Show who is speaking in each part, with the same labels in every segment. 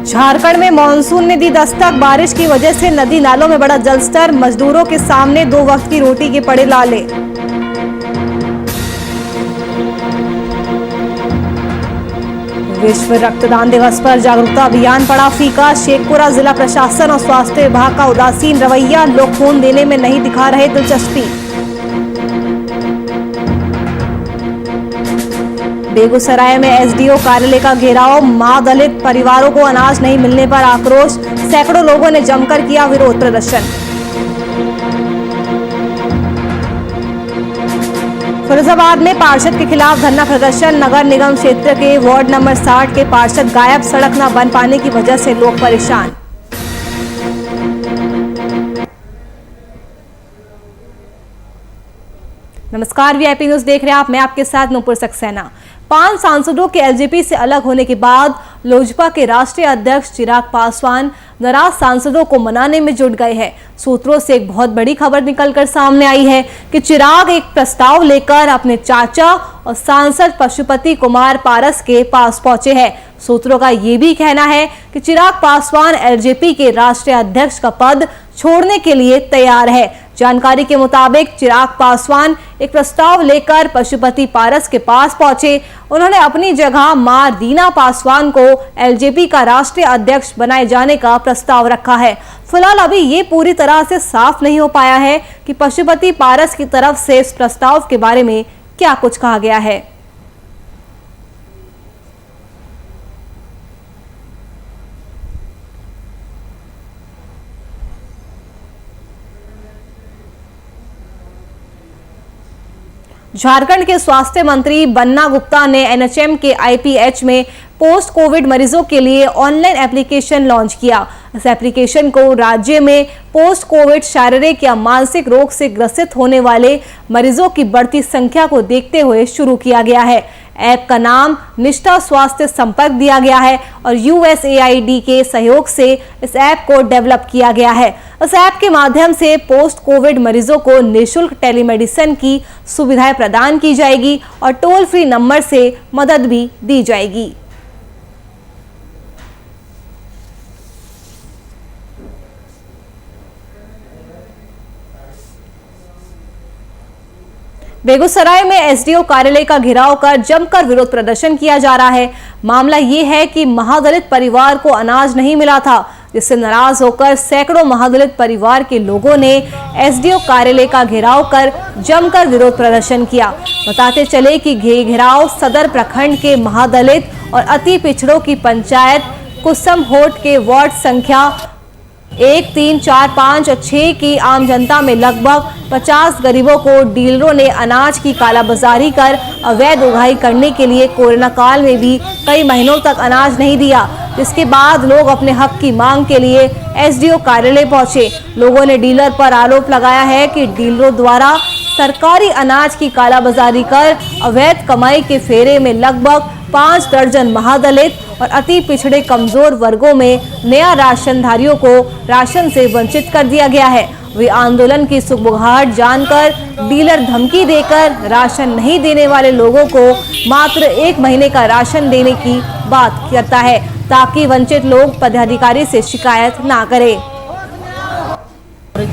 Speaker 1: झारखंड में मानसून ने दी दस्तक। बारिश की वजह से नदी नालों में बढ़ा जलस्तर। मजदूरों के सामने 2 वक्त की रोटी के पड़े लाले। विश्व रक्तदान दिवस पर जागरूकता अभियान पड़ा फीका। शेखपुरा जिला प्रशासन और स्वास्थ्य विभाग का उदासीन रवैया। लोग खून देने में नहीं दिखा रहे दिलचस्पी। बेगूसराय में एसडीओ कार्यालय का घेराव। मां दलित परिवारों को अनाज नहीं मिलने पर आक्रोश। सैकड़ों लोगों ने जमकर किया विरोध प्रदर्शन। फिरोजाबाद में पार्षद के खिलाफ धरना प्रदर्शन। नगर निगम क्षेत्र के वार्ड नंबर 60 के पार्षद गायब। सड़क न बन पाने की वजह से लोग परेशान। नमस्कार, वीआईपी न्यूज देख रहे हैं आप। मैं आपके साथ नूपुर सक्सेना। 5 सांसदों के एलजेपी से अलग होने के बाद लोजपा के राष्ट्रीय अध्यक्ष चिराग पासवान नाराज सांसदों को मनाने में जुट गए हैं। सूत्रों से एक बहुत बड़ी खबर निकलकर सामने आई है कि चिराग एक प्रस्ताव लेकर अपने चाचा और सांसद पशुपति कुमार पारस के पास पहुंचे हैं। सूत्रों का यह भी कहना है कि चिराग पासवान एलजेपी के राष्ट्रीय अध्यक्ष का पद छोड़ने के लिए तैयार है। जानकारी के मुताबिक चिराग पासवान एक प्रस्ताव लेकर पशुपति पारस के पास पहुंचे। उन्होंने अपनी जगह मां रीना पासवान को एलजेपी का राष्ट्रीय अध्यक्ष बनाए जाने का प्रस्ताव रखा है। फिलहाल अभी ये पूरी तरह से साफ नहीं हो पाया है कि पशुपति पारस की तरफ से इस प्रस्ताव के बारे में क्या कुछ कहा गया है। झारखंड के स्वास्थ्य मंत्री बन्ना गुप्ता ने एनएचएम के आईपीएच में पोस्ट कोविड मरीजों के लिए ऑनलाइन एप्लीकेशन लॉन्च किया। इस एप्लीकेशन को राज्य में पोस्ट कोविड शारीरिक या मानसिक रोग से ग्रसित होने वाले मरीजों की बढ़ती संख्या को देखते हुए शुरू किया गया है। ऐप का नाम निष्ठा स्वास्थ्य संपर्क दिया गया है और यूएसएआईडी के सहयोग से इस ऐप को डेवलप किया गया है। इस ऐप के माध्यम से पोस्ट कोविड मरीजों को निःशुल्क टेलीमेडिसिन की सुविधाएं प्रदान की जाएगी और टोल फ्री नंबर से मदद भी दी जाएगी। बेगूसराय में एसडीओ कार्यालय का घेराव कर जमकर विरोध प्रदर्शन किया जा रहा है। मामला ये है कि महादलित परिवार को अनाज नहीं मिला था, जिससे नाराज होकर सैकड़ों महादलित परिवार के लोगों ने एसडीओ कार्यालय का घेराव कर जमकर विरोध प्रदर्शन किया। बताते चले कि घेराव सदर प्रखंड के महादलित और अति पिछड़ों की पंचायत कुसमहोट के वार्ड संख्या 1, 3, 4, 5 और 6 की आम जनता में लगभग 50 गरीबों को डीलरों ने अनाज की कालाबाजारी कर अवैध उगाही करने के लिए कोरोना काल में भी कई महीनों तक अनाज नहीं दिया, जिसके बाद लोग अपने हक की मांग के लिए एसडीओ कार्यालय पहुंचे। लोगों ने डीलर पर आरोप लगाया है कि डीलरों द्वारा सरकारी अनाज की कालाबाजारी कर अवैध कमाई के फेरे में लगभग 5 दर्जन महादलित और अति पिछड़े कमजोर वर्गों में नया राशनधारियों को राशन से वंचित कर दिया गया है। वे आंदोलन की सुगबुगाहट जानकर डीलर धमकी देकर राशन नहीं देने वाले लोगों को मात्र 1 महीने का राशन देने की बात करता है, ताकि वंचित लोग पदाधिकारी से शिकायत ना करें।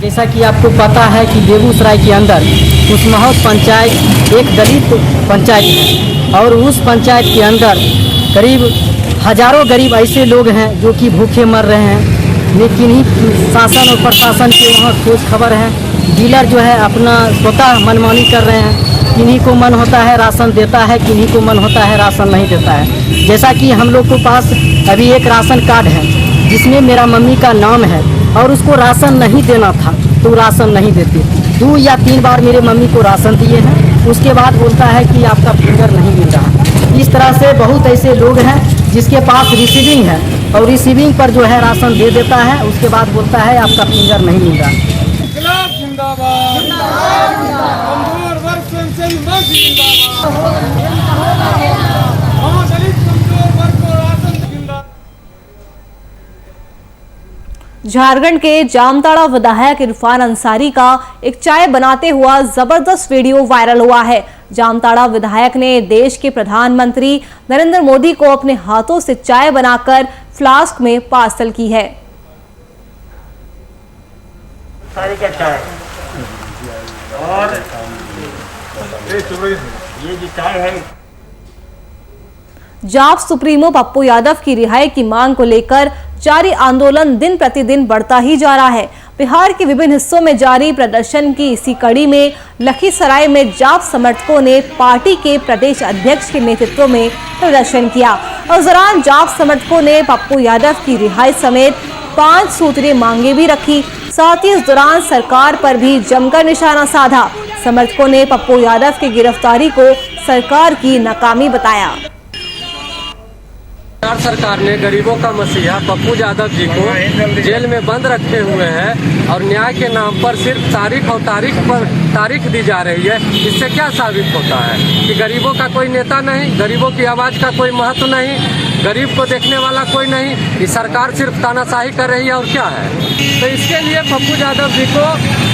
Speaker 2: जैसा कि आपको पता है कि बेगूसराय के अंदर कुसमहोट पंचायत एक दलित पंचायत है और उस पंचायत के अंदर करीब हजारों गरीब ऐसे लोग हैं जो कि भूखे मर रहे हैं, लेकिन ही शासन और प्रशासन के वहाँ खोज खबर है। डीलर जो है अपना स्वतः मनमानी कर रहे हैं। किन्हीं को मन होता है राशन देता है, किन्हीं को मन होता है राशन नहीं देता है। जैसा कि हम लोग के पास अभी एक राशन कार्ड है जिसमें मेरा मम्मी का नाम है और उसको राशन नहीं देना था तो राशन नहीं देते। 2 या 3 बार मेरे मम्मी को राशन दिए हैं, उसके बाद बोलता है कि आपका फिंगर नहीं मिल रहा। इस तरह से बहुत ऐसे लोग हैं जिसके पास रिसीविंग है और रिसीविंग पर जो है राशन दे देता है, उसके बाद बोलता है आपका फिंगर नहीं मिल रहा।
Speaker 1: झारखंड के जामताड़ा विधायक इरफान अंसारी का एक चाय बनाते हुआ जबरदस्त वीडियो वायरल हुआ है, जामताड़ा विधायक ने देश के प्रधानमंत्री नरेंद्र मोदी को अपने हाथों से चाय बनाकर फ्लास्क में पार्सल की है।
Speaker 3: और ये जो चाय है,
Speaker 1: जाप सुप्रीमो पप्पू यादव की रिहाई की मांग को लेकर जारी आंदोलन दिन प्रतिदिन बढ़ता ही जा रहा है। बिहार के विभिन्न हिस्सों में जारी प्रदर्शन की इसी कड़ी में लखीसराय में जाप समर्थकों ने पार्टी के प्रदेश अध्यक्ष के नेतृत्व में प्रदर्शन किया। उस दौरान जाप समर्थकों ने पप्पू यादव की रिहाई समेत 5 सूत्रीय मांगे भी रखी। साथ ही इस दौरान सरकार पर भी जमकर निशाना साधा। समर्थकों ने पप्पू यादव की गिरफ्तारी को सरकार की नाकामी बताया।
Speaker 4: सरकार ने गरीबों का मसीहा पप्पू यादव जी को जेल में बंद रखे हुए हैं और न्याय के नाम पर सिर्फ तारीख और तारीख दी जा रही है। इससे क्या साबित होता है कि गरीबों का कोई नेता नहीं, गरीबों की आवाज़ का कोई महत्व नहीं, गरीब को देखने वाला कोई नहीं। ये सरकार सिर्फ तानाशाही कर रही है और क्या है। तो इसके लिए पप्पू यादव जी को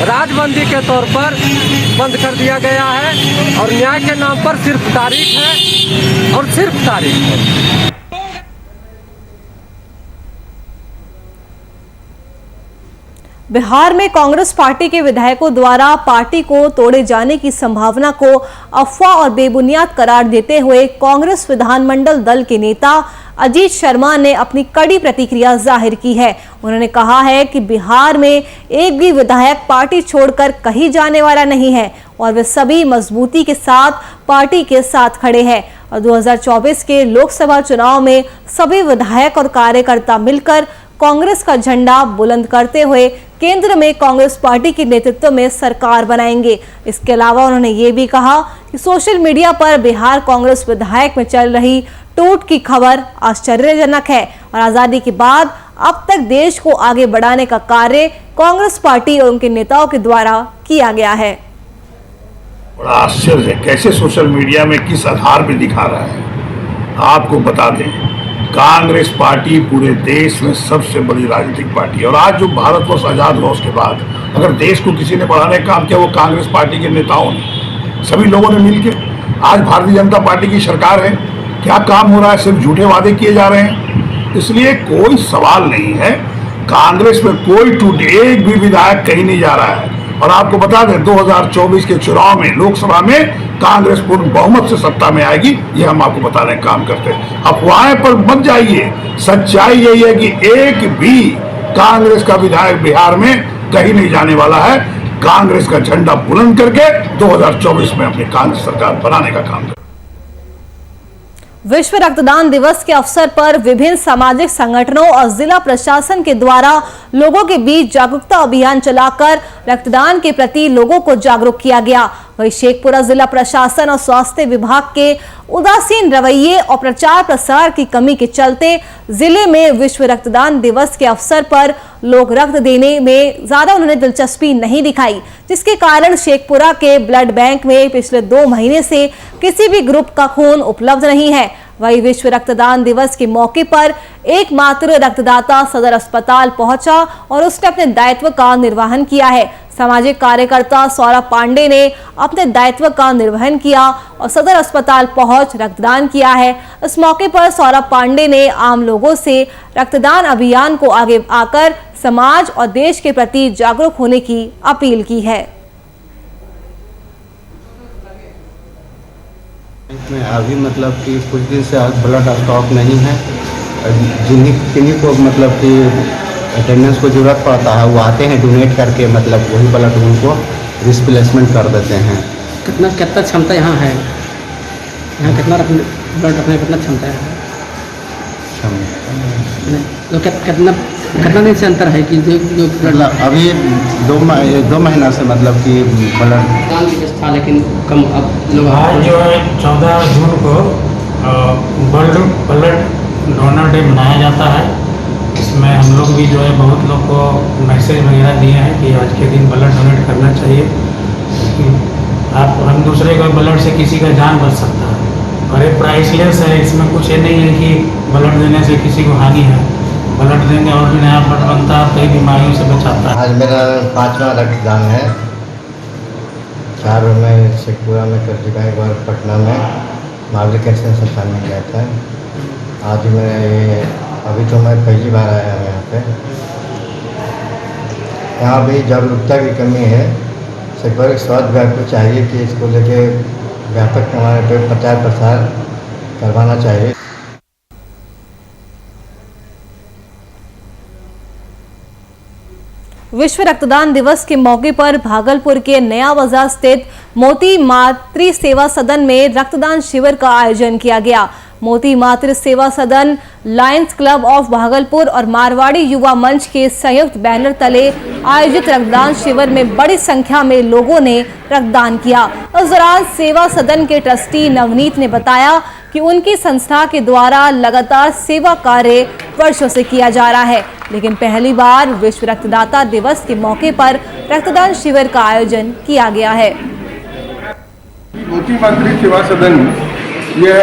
Speaker 4: राजबंदी के तौर पर बंद कर दिया गया है और न्याय के नाम पर सिर्फ तारीख है और सिर्फ तारीख है।
Speaker 1: बिहार में कांग्रेस पार्टी के विधायकों द्वारा पार्टी को तोड़े जाने की संभावना को अफवाह और बेबुनियाद करार देते हुए कांग्रेस विधानमंडल दल के नेता अजीत शर्मा ने अपनी कड़ी प्रतिक्रिया जाहिर की है। उन्होंने कहा है कि बिहार में एक भी विधायक पार्टी छोड़कर कहीं जाने वाला नहीं है और वे सभी मजबूती के साथ पार्टी के साथ खड़े हैं और 2024 के लोकसभा चुनाव में सभी विधायक और कार्यकर्ता मिलकर कांग्रेस का झंडा बुलंद करते हुए केंद्र में कांग्रेस पार्टी के नेतृत्व में सरकार बनाएंगे। इसके अलावा उन्होंने ये भी कहा कि सोशल मीडिया पर बिहार कांग्रेस विधायक में चल रही टूट की खबर आश्चर्यजनक है और आजादी के बाद अब तक देश को आगे बढ़ाने का कार्य कांग्रेस पार्टी और उनके नेताओं के द्वारा किया गया है।
Speaker 5: बड़ा आश्चर्य है कैसे सोशल मीडिया में किस आधार पे दिखा रहा है। आपको बता दें, कांग्रेस पार्टी पूरे देश में सबसे बड़ी राजनीतिक पार्टी है और आज जो भारतवर्ष आजाद हुआ उसके बाद अगर देश को किसी ने बढ़ाने का काम किया वो कांग्रेस पार्टी के नेताओं ने, सभी लोगों ने मिलकर। आज भारतीय जनता पार्टी की सरकार है, क्या काम हो रहा है? सिर्फ झूठे वादे किए जा रहे हैं। इसलिए कोई सवाल नहीं है, कांग्रेस में कोई टूट, एक भी विधायक कहीं नहीं जा रहा है। और आपको बता दें 2024 के चुनाव में लोकसभा में कांग्रेस पूर्ण बहुमत से सत्ता में आएगी, ये हम आपको बताने का काम करते हैं। अफवाहें पर मत जाइए, सच्चाई यही है कि एक भी कांग्रेस का विधायक बिहार में कहीं नहीं जाने वाला है। कांग्रेस का झंडा बुलंद करके 2024 में अपनी कांग्रेस सरकार बनाने का काम करें।
Speaker 1: विश्व रक्तदान दिवस के अवसर पर विभिन्न सामाजिक संगठनों और जिला प्रशासन के द्वारा लोगों के बीच जागरूकता अभियान चलाकर रक्तदान के प्रति लोगों को जागरूक किया गया। वहीं शेखपुरा जिला प्रशासन और स्वास्थ्य विभाग के उदासीन रवैये और प्रचार प्रसार की कमी के चलते जिले में विश्व रक्तदान दिवस के अवसर पर लोग रक्त देने में ज्यादा उन्होंने दिलचस्पी नहीं दिखाई, जिसके कारण शेखपुरा के ब्लड बैंक में पिछले 2 महीने से किसी भी ग्रुप का खून उपलब्ध नहीं है। वहीं विश्व रक्तदान दिवस के मौके पर एकमात्र रक्तदाता सदर अस्पताल पहुंचा और उसने अपने दायित्व का निर्वहन किया है। सामाजिक कार्यकर्ता सौरभ पांडे ने अपने दायित्व का निर्वहन किया और सदर अस्पताल पहुंच रक्तदान किया है। इस मौके पर सौरभ पांडे ने आम लोगों से रक्तदान अभियान को आगे आकर समाज और देश के प्रति जागरूक होने की अपील की है।
Speaker 6: में अभी मतलब कि कुछ दिन से ब्लड स्टॉक नहीं है। जिन्हीं को मतलब कि अटेंडेंस को ज़रूरत पड़ता है वो आते हैं डोनेट करके, मतलब वही ब्लड उनको रिप्लेसमेंट कर देते हैं।
Speaker 2: कितना क्षमता यहाँ है? यहाँ कितना ब्लड रखने की कितना क्षमता है? तो कितना दिन से अंतर है कि जो
Speaker 6: मतलब अभी 2 महीना से मतलब कि ब्लड
Speaker 2: था, लेकिन कम अब लोग
Speaker 7: आज जो है 14 जून को ब्लड डोनर डे मनाया जाता है। इसमें हम लोग भी जो है बहुत लोग को मैसेज वगैरह दिए हैं कि आज के दिन ब्लड डोनेट करना चाहिए। हम दूसरे को ब्लड से किसी का जान बच सकता है और ये प्राइसलेस है। इसमें कुछ ये नहीं है कि ब्लड देने से किसी को हानि है। ब्लड देंगे और भी नया ब्लड बनता है, कई बीमारियों से बचाता है।
Speaker 6: आज मेरा 5वां रक्तदान है। 4 में शेखपुरा में कर चुका है, एक बार पटना में नागरिक कैंसर अस्पताल में गया था। आज मैं अभी तो मैं पहली बार आया हूँ यहाँ पे। यहाँ भी जागरूकता की कमी है। शेखपुरा के स्वास्थ्य विभाग को चाहिए कि इसको लेके व्यापक पैमाने पर प्रचार प्रसार करवाना चाहिए।
Speaker 1: विश्व रक्तदान दिवस के मौके पर भागलपुर के नया बाजार स्थित मोती मातृ सेवा सदन में रक्तदान शिविर का आयोजन किया गया। मोती मातृ सेवा सदन, लायंस क्लब ऑफ भागलपुर और मारवाड़ी युवा मंच के संयुक्त बैनर तले आयोजित रक्तदान शिविर में बड़ी संख्या में लोगों ने रक्तदान किया। इस दौरान सेवा सदन के ट्रस्टी नवनीत ने बताया कि उनकी संस्था के द्वारा लगातार सेवा कार्य वर्षों से किया जा रहा है, लेकिन पहली बार विश्व रक्तदाता दिवस के मौके पर रक्तदान शिविर का आयोजन किया गया है।
Speaker 8: मोती मातृ सेवा सदन यह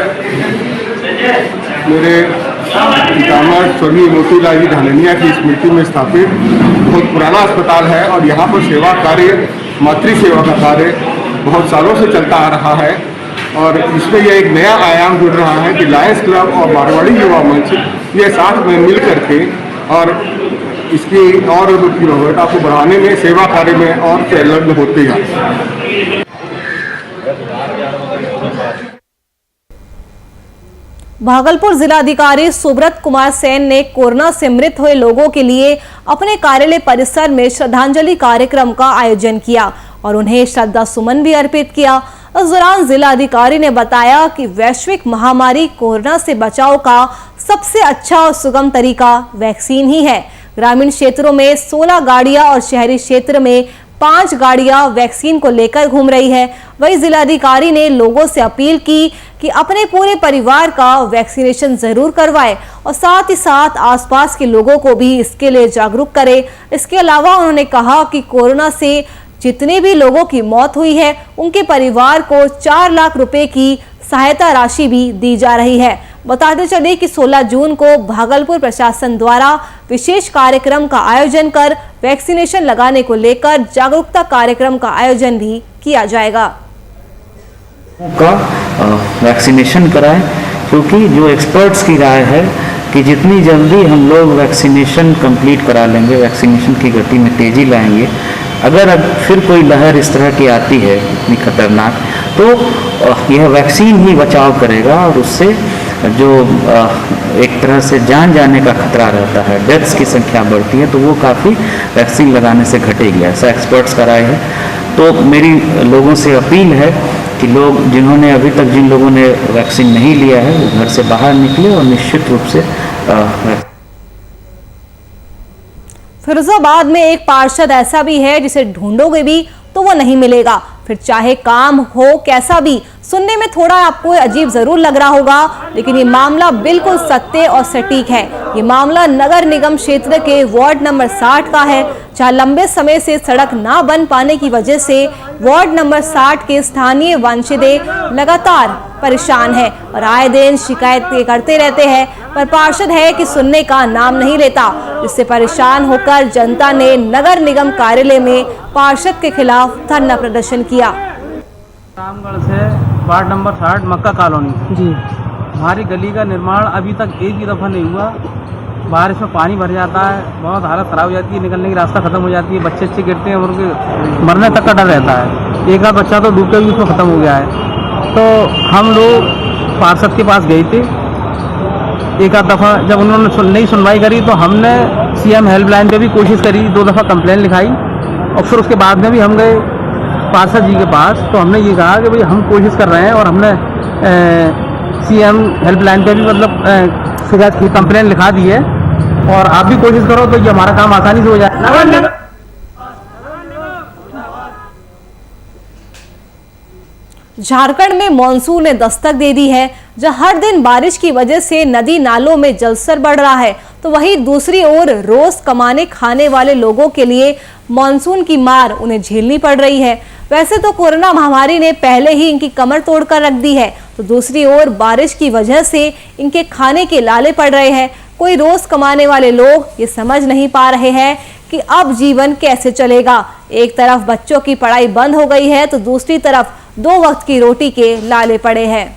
Speaker 8: मेरे पितामह स्वर्गीय मोतीलाल जी धाननिया की स्मृति में स्थापित बहुत पुराना अस्पताल है और यहाँ पर सेवा कार्य, मातृ सेवा का कार्य बहुत सालों से चलता आ रहा है और इसमें यह एक नया आयाम जुड़ रहा है कि लायंस क्लब और मारवाड़ी युवा मंच ये साथ में मिल करके और इसकी और प्रभावता को बढ़ाने में, सेवा कार्य में और संलग्न होते हैं।
Speaker 1: भागलपुर जिलाधिकारी सुब्रत कुमार सेन ने कोरोना से मृत हुए लोगों के लिए अपने कार्यालय परिसर में श्रद्धांजलि कार्यक्रम का आयोजन किया और उन्हें श्रद्धा सुमन भी अर्पित किया। इस दौरान जिलाधिकारी ने बताया कि वैश्विक महामारी कोरोना से बचाव का सबसे अच्छा और सुगम तरीका वैक्सीन ही है। ग्रामीण क्षेत्रों में 16 गाड़ियां और शहरी क्षेत्र में 5 गाड़ियां वैक्सीन को लेकर घूम रही है। वहीं जिलाधिकारी ने लोगों से अपील की कि अपने पूरे परिवार का वैक्सीनेशन जरूर करवाएं और साथ ही साथ आसपास के लोगों को भी इसके लिए जागरूक करें। इसके अलावा उन्होंने कहा कि कोरोना से जितने भी लोगों की मौत हुई है उनके परिवार को 4 लाख रुपए की सहायता राशि भी दी जा रही है। बताते चले कि 16 जून को भागलपुर प्रशासन द्वारा विशेष कार्यक्रम का आयोजन कर वैक्सीनेशन लगाने को लेकर जागरूकता कार्यक्रम का आयोजन भी किया जाएगा।
Speaker 9: का वैक्सीनेशन कराएं, क्योंकि जो एक्सपर्ट्स की राय है कि जितनी जल्दी हम लोग वैक्सीनेशन कंप्लीट करा लेंगे, वैक्सीनेशन की गति में तेज़ी लाएंगे, अगर फिर कोई लहर इस तरह की आती है इतनी खतरनाक, तो यह वैक्सीन ही बचाव करेगा और उससे जो एक तरह से जान जाने का खतरा रहता है, डेथ्स की संख्या बढ़ती है, तो वो काफ़ी वैक्सीन लगाने से घटेगी, ऐसा एक्सपर्ट्स का राय है। तो मेरी लोगों से अपील है कि लोग जिन्होंने अभी तक जिन लोगों ने वैक्सीन नहीं लिया है वो घर से बाहर निकले और निश्चित रूप से
Speaker 1: फिरोजाबाद में एक पार्षद ऐसा भी है जिसे ढूंढोगे भी तो वो नहीं मिलेगा, फिर चाहे काम हो कैसा भी। सुनने में थोड़ा आपको अजीब जरूर लग रहा होगा, लेकिन ये मामला बिल्कुल सत्य और सटीक है। ये मामला नगर निगम क्षेत्र के वार्ड नंबर 60 का है, जहां लंबे समय से सड़क ना बन पाने की वजह से वार्ड नंबर 60 के स्थानीय वांशिदे लगातार परेशान है और आए दिन शिकायतें करते रहते हैं, पर पार्षद है कि सुनने का नाम नहीं लेता। इससे परेशान होकर जनता ने नगर निगम कार्यालय में पार्षद के खिलाफ धरना प्रदर्शन किया।
Speaker 10: रामगढ़ से वार्ड नंबर 60 मक्का कॉलोनी जी, हमारी गली का निर्माण अभी तक एक ही दफ़ा नहीं हुआ। बारिश में पानी भर जाता है, बहुत हालत ख़राब हो जाती है, निकलने की रास्ता ख़त्म हो जाती है, बच्चे अच्छे गिरते हैं और उनके मरने तक का डर रहता है। एक आध बच्चा तो डूब के भी उसमें ख़त्म हो गया है। तो हम लोग पार्षद के पास गए थे एक आध दफ़ा, जब उन्होंने नहीं सुनवाई करी तो हमने CM हेल्पलाइन पे भी कोशिश करी, 2 दफ़ा कंप्लेन लिखाई और फिर उसके बाद में भी हम गए पार्षद जी के पास। तो हमने ये कहा कि भाई हम कोशिश कर रहे हैं और हमने CM हेल्पलाइन पे भी मतलब शिकायत की कंप्लेन लिखा दी है और आप भी कोशिश करो तो ये हमारा काम आसानी से हो जाए।
Speaker 1: झारखंड में मॉनसून ने दस्तक दे दी है, जहां हर दिन बारिश की वजह से नदी नालों में जलस्तर बढ़ रहा है, तो वहीं दूसरी ओर रोज कमाने खाने वाले लोगों के लिए मॉनसून की मार उन्हें झेलनी पड़ रही है। वैसे तो कोरोना महामारी ने पहले ही इनकी कमर तोड़कर रख दी है, तो दूसरी ओर बारिश की वजह से इनके खाने के लाले पड़ रहे हैं। कोई रोज कमाने वाले लोग ये समझ नहीं पा रहे हैं कि अब जीवन कैसे चलेगा। एक तरफ बच्चों की पढ़ाई बंद हो गई है तो दूसरी तरफ 2 वक्त की रोटी के लाले पड़े हैं।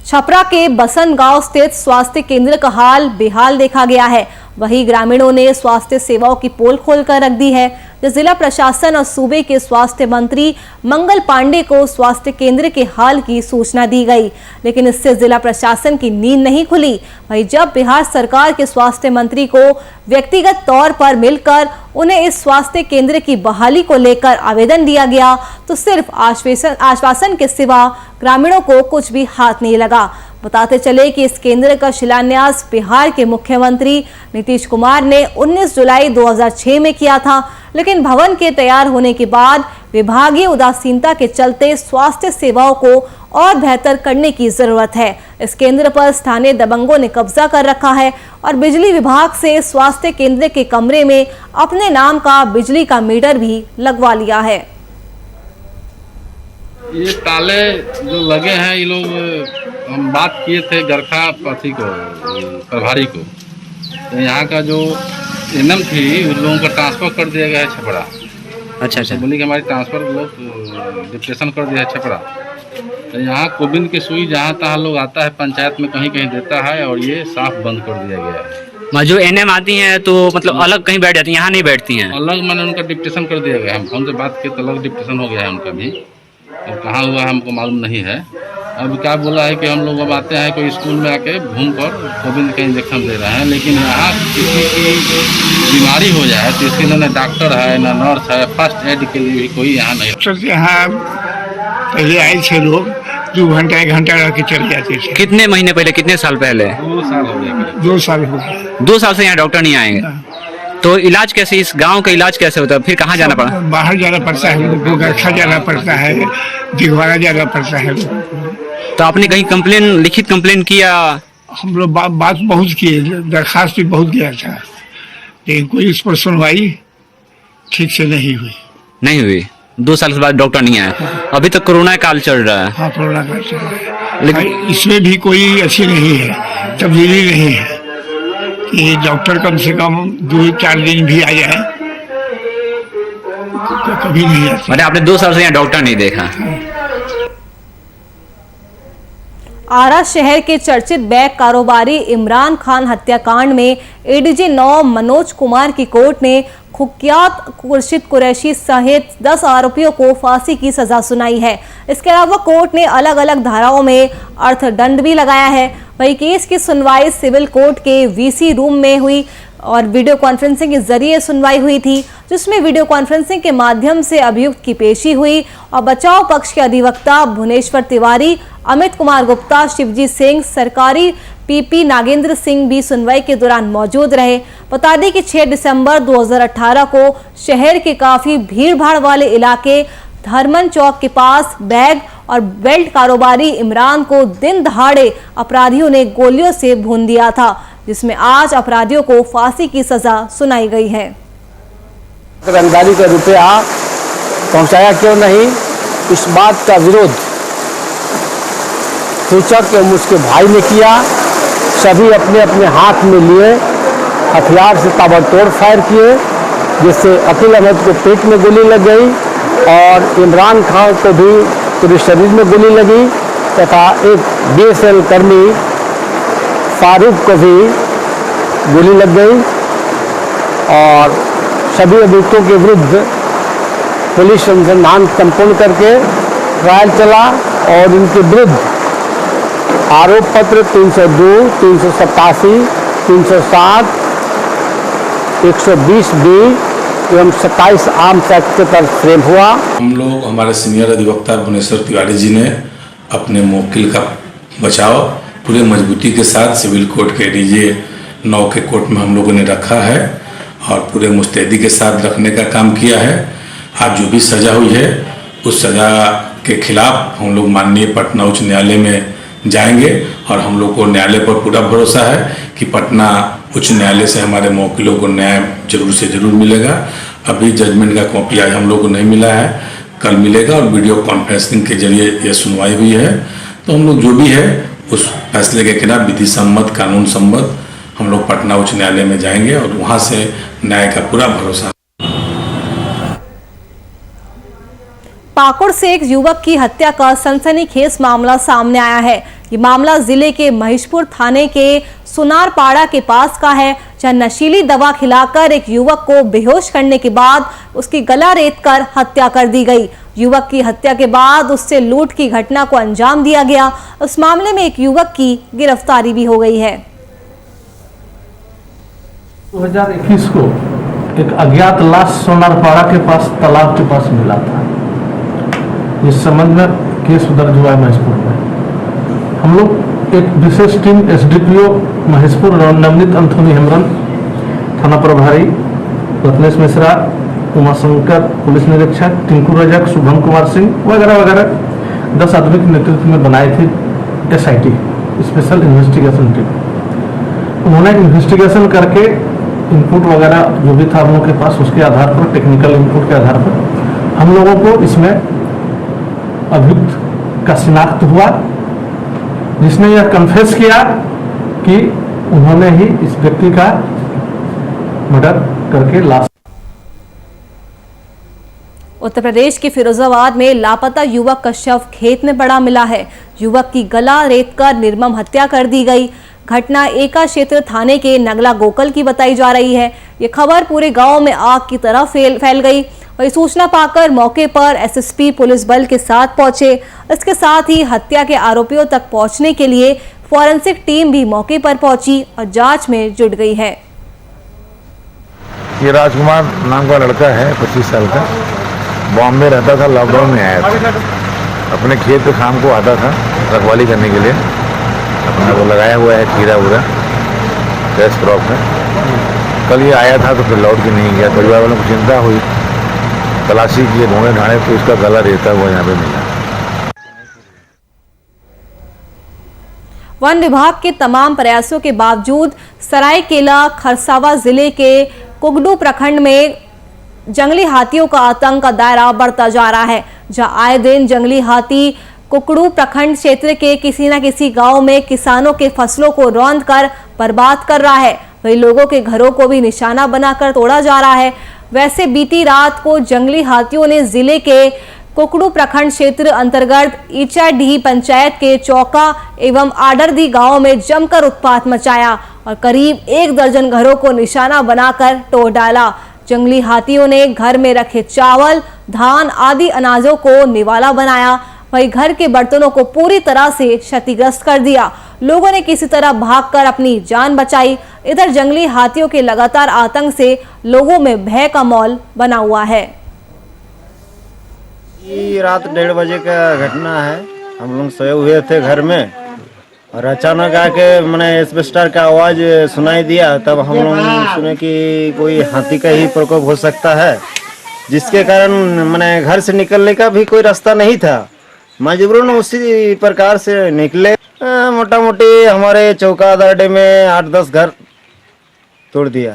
Speaker 1: छपरा के बसंत गांव स्थित स्वास्थ्य केंद्र का हाल बेहाल देखा गया है। वहीं ग्रामीणों ने स्वास्थ्य सेवाओं की पोल खोलकर रख दी है। जिला प्रशासन और सूबे के स्वास्थ्य मंत्री मंगल पांडे को स्वास्थ्य केंद्र के हाल की सूचना दी गई, लेकिन इससे जिला प्रशासन की नींद नहीं खुली। वहीं जब बिहार सरकार के स्वास्थ्य मंत्री को व्यक्तिगत तौर पर मिलकर उन्हें इस स्वास्थ्य केंद्र की बहाली को लेकर आवेदन दिया गया तो सिर्फ आश्वासन के सिवा ग्रामीणों को कुछ भी हाथ नहीं लगा। बताते चले कि इस केंद्र का शिलान्यास बिहार के मुख्यमंत्री नीतीश कुमार ने 19 जुलाई 2006 में किया था, लेकिन भवन के तैयार होने के बाद विभागीय उदासीनता के चलते स्वास्थ्य सेवाओं को और बेहतर करने की जरूरत है। इस केंद्र पर स्थानीय दबंगों ने कब्जा कर रखा है और बिजली विभाग से स्वास्थ्य केंद्र के कमरे में अपने नाम का बिजली का मीटर भी लगवा लिया है।
Speaker 11: ये ताले जो लगे हैं, ये लोग हम बात किए थे गरखा पाथी को, प्रभारी को, तो यहाँ का जो एनएम थी उन लोगों का ट्रांसफ़र कर दिया गया है छपरा। अच्छा। बोली कि हमारी ट्रांसफ़र लोग डिप्रेशन कर दिया है छपरा। तो यहाँ कोविड की सुई जहाँ तहाँ लोग आता है, पंचायत में कहीं कहीं देता है और ये साफ बंद कर दिया गया है।
Speaker 12: जो एनएम आती हैं तो मतलब अलग कहीं बैठ जाती हैं, यहाँ नहीं बैठती हैं।
Speaker 11: अलग मैंने उनका डिप्रेशन कर दिया गया है। हम फोन से बात किए तो अलग डिप्रेशन हो गया है उनका भी, और कहाँ हुआ है हमको मालूम नहीं है। अब क्या बोला है कि हम लोग अब आते हैं कोई स्कूल में आके घूम कर कोविड का इंजेक्शन दे रहे हैं, लेकिन यहाँ किसी की बीमारी हो जाए तो इसके लिए न डॉक्टर है न नर्स है, फर्स्ट एड के लिए भी कोई यहाँ नहीं।
Speaker 13: डॉक्टर यहाँ पहले आए थे लोग, 2 घंटा 1 घंटा रह के चले जाते थे।
Speaker 12: कितने महीने पहले, कितने साल पहले?
Speaker 11: 2 साल हो गए।
Speaker 13: 2 साल हो गए।
Speaker 12: 2 साल से यहाँ डॉक्टर नहीं आएंगे। तो इलाज कैसे, इस गांव का इलाज कैसे होता है? फिर कहाँ जाना पड़ा?
Speaker 13: बाहर जाना पड़ता है लोगों को, गरखा जाना पड़ता है, दिघवाड़ा जाना पड़ता है।
Speaker 12: तो आपने कहीं कंप्लेन, लिखित कंप्लेन किया?
Speaker 13: हम लोग बात बहुत किए, दरखास्त भी बहुत किया था, लेकिन कोई इस पर सुनवाई ठीक से नहीं हुई।
Speaker 12: 2 साल के बाद डॉक्टर नहीं आया। अभी तक कोरोना काल चल रहा है।
Speaker 13: हाँ, कोरोना काल चल रहा है, लेकिन इसमें भी कोई अच्छी नहीं है, तब्दीली नहीं है कि डॉक्टर कम से कम 2-4 दिन भी आ जाए, तो कभी नहीं आता।
Speaker 12: मतलब आपने 2 साल से यहाँ डॉक्टर नहीं देखा?
Speaker 1: आरा शहर के चर्चित बैग कारोबारी इमरान खान हत्याकांड में एडीजी 9 मनोज कुमार की कोर्ट ने कुख्यात खुर्शीद कुरैशी सहित 10 आरोपियों को फांसी की सजा सुनाई है। इसके अलावा कोर्ट ने अलग अलग धाराओं में अर्थदंड भी लगाया है। वही केस की सुनवाई सिविल कोर्ट के वीसी रूम में हुई और वीडियो कॉन्फ्रेंसिंग के जरिए सुनवाई हुई थी, जिसमें वीडियो कॉन्फ्रेंसिंग के माध्यम से अभियुक्त की पेशी हुई और बचाव पक्ष के अधिवक्ता भुवनेश्वर तिवारी, अमित कुमार गुप्ता, शिवजीत सिंह, सरकारी पीपी नागेंद्र सिंह भी सुनवाई के दौरान मौजूद रहे। बता दें कि 6 दिसंबर 2018 को शहर के काफी भीड़भाड़ वाले इलाके धर्मन चौक के पास बैग और बेल्ट कारोबारी इमरान को दिन दहाड़े अपराधियों ने गोलियों से भून दिया था, जिसमें आज अपराधियों को फांसी की सजा सुनाई गई है।
Speaker 2: रंगदारी का रुपया पहुंचाया क्यों नहीं, इस बात का विरोध सूचक एवं उसके भाई ने किया। सभी अपने अपने हाथ में लिए हथियार से ताबड़तोड़ फायर किए, जिससे अकील अहमद को पेट में गोली लग गई और इमरान खान को भी पूरे शरीर में गोली लगी तथा एक बीएसएल कर्मी फारूक को भी गोली लग गई। और सभी अभियुक्तों के विरुद्ध पुलिस अनुसंधान संपूर्ण करके ट्रायल चला और इनके विरुद्ध आरोप पत्र 302, 387, 307, 120B एवं 27 आर्म्स एक्ट के तहत फ्रेम हुआ।
Speaker 14: हम लोग, हमारे सीनियर अधिवक्ता भुवनेश्वर तिवारी जी ने अपने मुवक्किल का बचाव पूरे मजबूती के साथ सिविल कोर्ट के एडीजे 9 के कोर्ट में हम लोगों ने रखा है और पूरे मुस्तैदी के साथ रखने का काम किया है। आज जो भी सज़ा हुई है उस सज़ा के खिलाफ हम लोग माननीय पटना उच्च न्यायालय में जाएंगे और हम लोग को न्यायालय पर पूरा भरोसा है कि पटना उच्च न्यायालय से हमारे मुवक्किलों को न्याय जरूर से जरूर मिलेगा। अभी जजमेंट का कॉपी आज हम लोग को नहीं मिला है, कल मिलेगा और वीडियो कॉन्फ्रेंसिंग के जरिए यह सुनवाई हुई है। तो हम लोग जो भी है उस फैसले के खिलाफ विधि सम्मत, कानून सम्मत हम लोग पटना उच्च न्यायालय में जाएंगे और वहां से न्याय का पूरा भरोसा।
Speaker 1: पाकुड़ से एक युवक की हत्या का सनसनीखेज मामला सामने आया है। ये मामला जिले के महेशपुर थाने के सुनारपाड़ा के पास का है, जहां नशीली दवा खिलाकर एक युवक को बेहोश करने के बाद उसकी गला रेतकर हत्या कर दी गई। युवक की हत्या के बाद उससे लूट की घटना को अंजाम दिया गया। उस मामले में एक युवक की गिरफ्तारी भी हो गई है।
Speaker 15: 2021 को एक अज्ञात लाश सोनारपाड़ा के पास तालाब के पास मिला था। इस संबंध में केस दर्ज हुआ है महेशपुर में। हम लोग एक विशेष टीम एसडीपीओ महेशपुर नवनीत अंथोनी हेम्ब्रम, थाना प्रभारी रत्नेश मिश्रा, उमाशंकर पुलिस निरीक्षक, टिंकू रजक, शुभम कुमार सिंह वगैरह वगैरह 10 आदमी के नेतृत्व में बनाई थी SIT स्पेशल इन्वेस्टिगेशन टीम। उन्होंने इन्वेस्टिगेशन करके इनपुट वगैरह जो भी था हम लोग के पास, उसके आधार पर, टेक्निकल इनपुट के आधार पर हम लोगों को इसमें अभियुक्त का शिनाख्त हुआ, जिसने यह कन्फेस किया कि उन्होंने ही इस व्यक्ति का मर्डर करके लाश।
Speaker 1: उत्तर प्रदेश के फिरोजाबाद में लापता युवक का शव खेत में पड़ा मिला है। युवक की गला रेतकर निर्मम हत्या कर दी गई। घटना एका क्षेत्र थाने के नगला गोकल की बताई जा रही है। ये खबर पूरे गांव में आग की तरह फैल गई। वही सूचना पाकर मौके पर SSP पुलिस बल के साथ पहुंचे। इसके साथ ही हत्या के आरोपियों तक पहुंचने के लिए फॉरेंसिक टीम भी मौके पर पहुंची और जांच में जुट गई है।
Speaker 16: ये राजकुमार नाम का लड़का है, 25 साल का, बॉम्बे रहता था, लॉकडाउन में आया था। अपने खेत पे शाम को आता था रखवाली करने के लिए। अपना वो लगाया हुआ है खीरा वूरा, कैश क्रॉप है। कल ये आया था तो फिर लौट के नहीं गया। परिवार वालों को चिंता हुई, तलाशी किए, ढूंढे ढांढे तो इसका गला रेता हुआ यहाँ पे मिला।
Speaker 1: वन विभाग के तमाम प्रयासों के बावजूद सरायकेला खरसावां जिले के कुगडू प्रखंड में जंगली हाथियों का आतंक का दायरा बढ़ता जा रहा है। जहां आए दिन जंगली हाथी कुकड़ू प्रखंड क्षेत्र के किसी न किसी गांव में किसानों के फसलों को रौंद कर बर्बाद कर रहा है, वही लोगों के घरों को भी निशाना बनाकर तोड़ा जा रहा है। वैसे बीती रात को जंगली हाथियों ने जिले के कुकड़ू प्रखंड क्षेत्र अंतर्गत ईचाडीह पंचायत के चौका एवं आडरदी गांव में जमकर उत्पात मचाया और करीब 1 दर्जन घरों को निशाना बनाकर तोड़ डाला। जंगली हाथियों ने घर में रखे चावल, धान आदि अनाजों को निवाला बनाया। वही घर के बर्तनों को पूरी तरह से क्षतिग्रस्त कर दिया। लोगों ने किसी तरह भागकर अपनी जान बचाई। इधर जंगली हाथियों के लगातार आतंक से लोगों में भय का माहौल बना हुआ है।
Speaker 17: ये रात 1:30 बजे का घटना है। हम लोग सोए हुए थे घर में और अचानक आके मैंने एस्बेस्टर का आवाज सुनाई दिया। तब हम लोग सुने कि कोई हाथी का ही प्रकोप हो सकता है, जिसके कारण मैंने घर से निकलने का भी कोई रास्ता नहीं था। मजबूरन उसी प्रकार से निकले। मोटा मोटी हमारे चौका दरडे में 8-10 घर तोड़ दिया।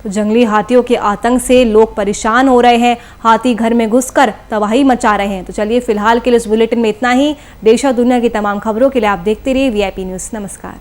Speaker 1: तो जंगली हाथियों के आतंक से लोग परेशान हो रहे हैं। हाथी घर में घुसकर तबाही मचा रहे हैं। तो चलिए फिलहाल के लिए इस बुलेटिन में इतना ही। देश और दुनिया की तमाम खबरों के लिए आप देखते रहिए VIP न्यूज़। नमस्कार।